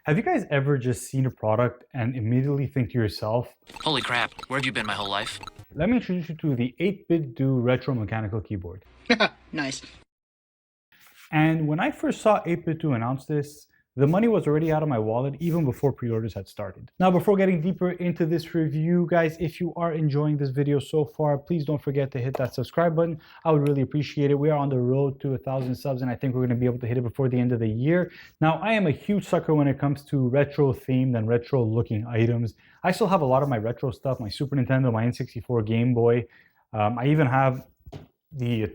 Have you guys ever just seen a product and immediately think to yourself, Holy crap, where have you been my whole life? let me introduce you to the 8BitDo Retro Mechanical Keyboard. Nice. And when I first saw 8BitDo announce this, the money was already out of my wallet even before pre-orders had started. Now, before getting deeper into this review, guys, if you are enjoying this video so far, please don't forget to hit that subscribe button. I would really appreciate it. We are on the road to 1,000 subs, and I think we're going to be able to hit it before the end of the year. Now, I am a huge sucker when it comes to retro-themed and retro-looking items. I still have a lot of my retro stuff, my Super Nintendo, my N64, Game Boy. I even have the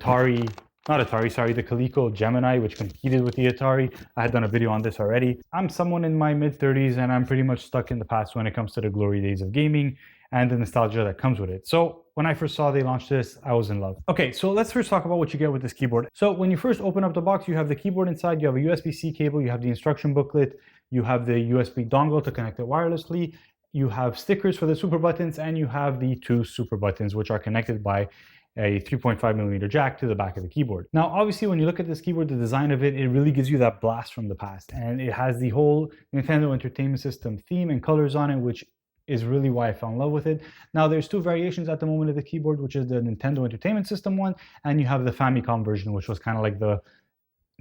the Coleco Gemini, which competed with the Atari. I had done a video on this already. I'm someone in my mid-30s and I'm pretty much stuck in the past when it comes to the glory days of gaming and the nostalgia that comes with it. So when I first saw they launched this, I was in love. Okay, so let's first talk about what you get with this keyboard. So when you first open up the box, you have the keyboard inside, you have a USB-C cable, you have the instruction booklet, you have the USB dongle to connect it wirelessly, you have stickers for the super buttons, and you have the two super buttons, which are connected by a 3.5mm jack to the back of the keyboard. Now, obviously, when you look at this keyboard, the design of it, it really gives you that blast from the past. And it has the whole Nintendo Entertainment System theme and colors on it, which is really why I fell in love with it. Now, there's two variations at the moment of the keyboard, which is the Nintendo Entertainment System one, and you have the Famicom version, which was kind of like the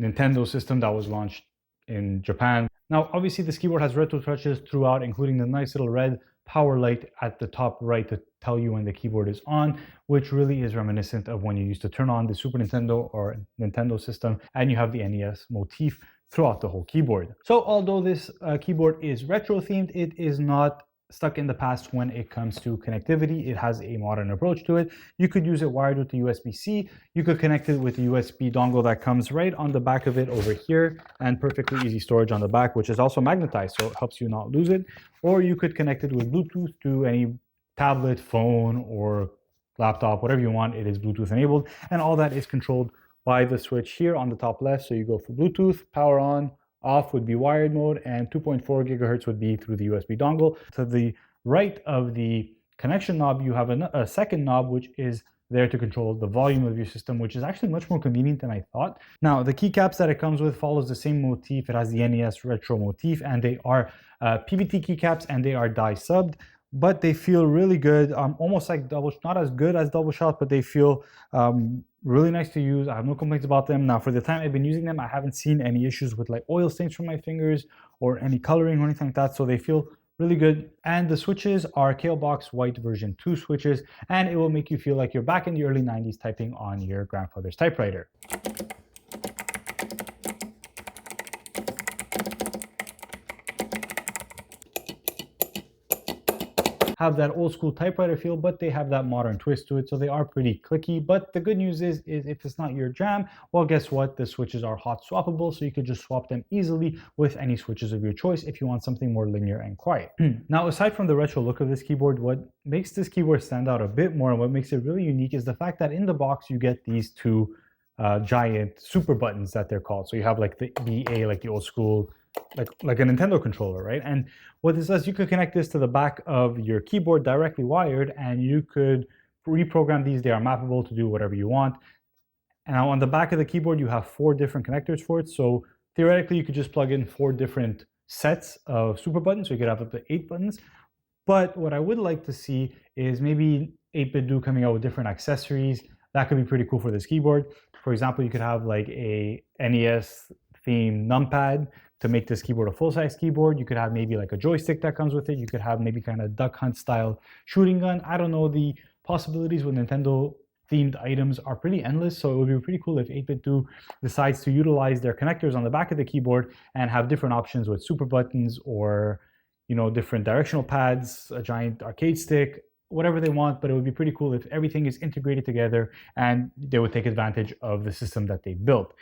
Nintendo system that was launched in Japan. Now, obviously, this keyboard has retro touches throughout, including the nice little red power light at the top right to tell you when the keyboard is on, which really is reminiscent of when you used to turn on the Super Nintendo or Nintendo system, and you have the NES motif throughout the whole keyboard. So although this keyboard is retro themed, it is not stuck in the past when it comes to connectivity. It has a modern approach to it. You could use it wired with the USB-C. You could connect it with the USB dongle that comes right on the back of it over here, and perfectly easy storage on the back, which is also magnetized, so it helps you not lose it. Or you could connect it with Bluetooth to any tablet, phone, or laptop, whatever you want. It is Bluetooth enabled, and all that is controlled by the switch here on the top left. So you go for Bluetooth, power on, off would be wired mode, and 2.4 gigahertz would be through the USB dongle. To the right of the connection knob, you have a second knob, which is there to control the volume of your system, which is actually much more convenient than I thought. Now, the keycaps that it comes with follows the same motif. It has the NES retro motif, and they are PBT keycaps, and they are die subbed, but they feel really good, almost like not as good as double shot, but they feel really nice to use. I have no complaints about them. Now, for the time I've been using them, I haven't seen any issues with like oil stains from my fingers or any coloring or anything like that, so they feel really good. And the switches are Kalebox White version 2 switches, and it will make you feel like you're back in the early 90s typing on your grandfather's typewriter. Have that old school typewriter feel, but they have that modern twist to it, so they are pretty clicky. But the good news is if it's not your jam, well, guess what? The switches are hot swappable, so you could just swap them easily with any switches of your choice if you want something more linear and quiet. Now, aside from the retro look of this keyboard, what makes this keyboard stand out a bit more and what makes it really unique is the fact that in the box you get these two giant super buttons that they're called. So you have like the EA, like the old school, like a Nintendo controller, right? And what this does, you could connect this to the back of your keyboard directly wired, and you could reprogram these. They are mappable to do whatever you want. And now on the back of the keyboard, you have 4 different connectors for it. So theoretically, you could just plug in 4 different sets of super buttons. So you could have up to 8 buttons. But what I would like to see is maybe 8BitDo coming out with different accessories. That could be pretty cool for this keyboard. For example, you could have like a NES themed numpad to make this keyboard a full-size keyboard. You could have maybe like a joystick that comes with it. You could have maybe kind of Duck Hunt style shooting gun. I don't know, the possibilities with Nintendo themed items are pretty endless, so it would be pretty cool if 8BitDo decides to utilize their connectors on the back of the keyboard and have different options with super buttons or, you know, different directional pads, a giant arcade stick, whatever they want. But it would be pretty cool if everything is integrated together and they would take advantage of the system that they built.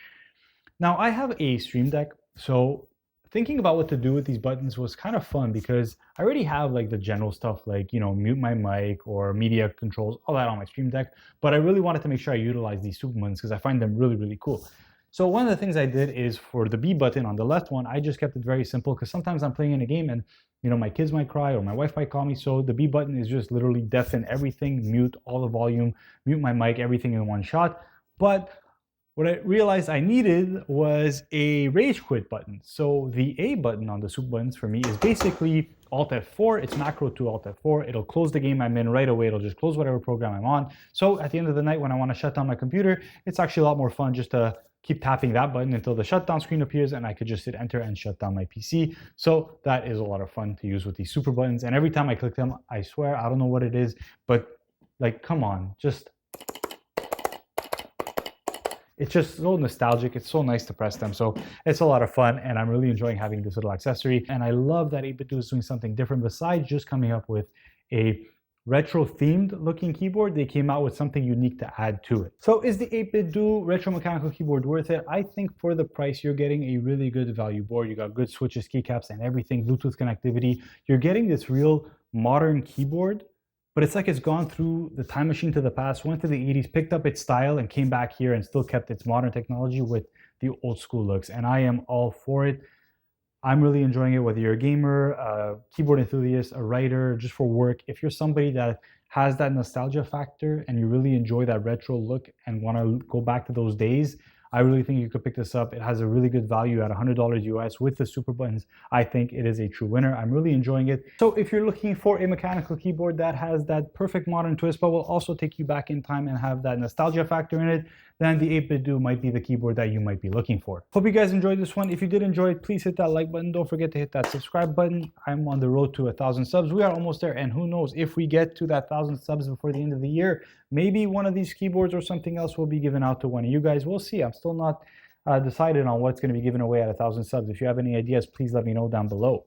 Now, I have a Stream Deck, so thinking about what to do with these buttons was kind of fun because I already have like the general stuff like, you know, mute my mic or media controls, all that on my Stream Deck, but I really wanted to make sure I utilize these super buttons because I find them really, really cool. So one of the things I did is for the B button on the left one, I just kept it very simple because sometimes I'm playing in a game and, you know, my kids might cry or my wife might call me. So the B button is just literally deafen everything, mute all the volume, mute my mic, everything in one shot. But What I realized I needed was a rage quit button. So the A button on the super buttons for me is basically Alt F4. It's macro to Alt F4. It'll close the game I'm in right away. It'll just close whatever program I'm on. So at the end of the night, when I want to shut down my computer, it's actually a lot more fun just to keep tapping that button until the shutdown screen appears and I could just hit enter and shut down my PC. So that is a lot of fun to use with these super buttons. And every time I click them, I swear, I don't know what it is, but like, come on, just it's just so nostalgic. It's so nice to press them. So it's a lot of fun and I'm really enjoying having this little accessory. And I love that 8BitDo is doing something different besides just coming up with a retro themed looking keyboard. They came out with something unique to add to it. So is the 8BitDo retro mechanical keyboard worth it? I think for the price, you're getting a really good value board. You got good switches, keycaps and everything, Bluetooth connectivity. You're getting this real modern keyboard, but it's like it's gone through the time machine to the past, went to the 80s, picked up its style and came back here and still kept its modern technology with the old school looks. And I am all for it. I'm really enjoying it, whether you're a gamer, a keyboard enthusiast, a writer, just for work. If you're somebody that has that nostalgia factor and you really enjoy that retro look and want to go back to those days, I really think you could pick this up. It has a really good value at $100 US with the super buttons. I think it is a true winner. I'm really enjoying it. So if you're looking for a mechanical keyboard that has that perfect modern twist, but will also take you back in time and have that nostalgia factor in it, then the 8BitDo might be the keyboard that you might be looking for. Hope you guys enjoyed this one. If you did enjoy it, please hit that like button. Don't forget to hit that subscribe button. I'm on the road to 1,000 subs. We are almost there. And who knows, if we get to that 1,000 subs before the end of the year, maybe one of these keyboards or something else will be given out to one of you guys. We'll see. I'm still not decided on what's going to be given away at 1,000 subs. If you have any ideas, please let me know down below.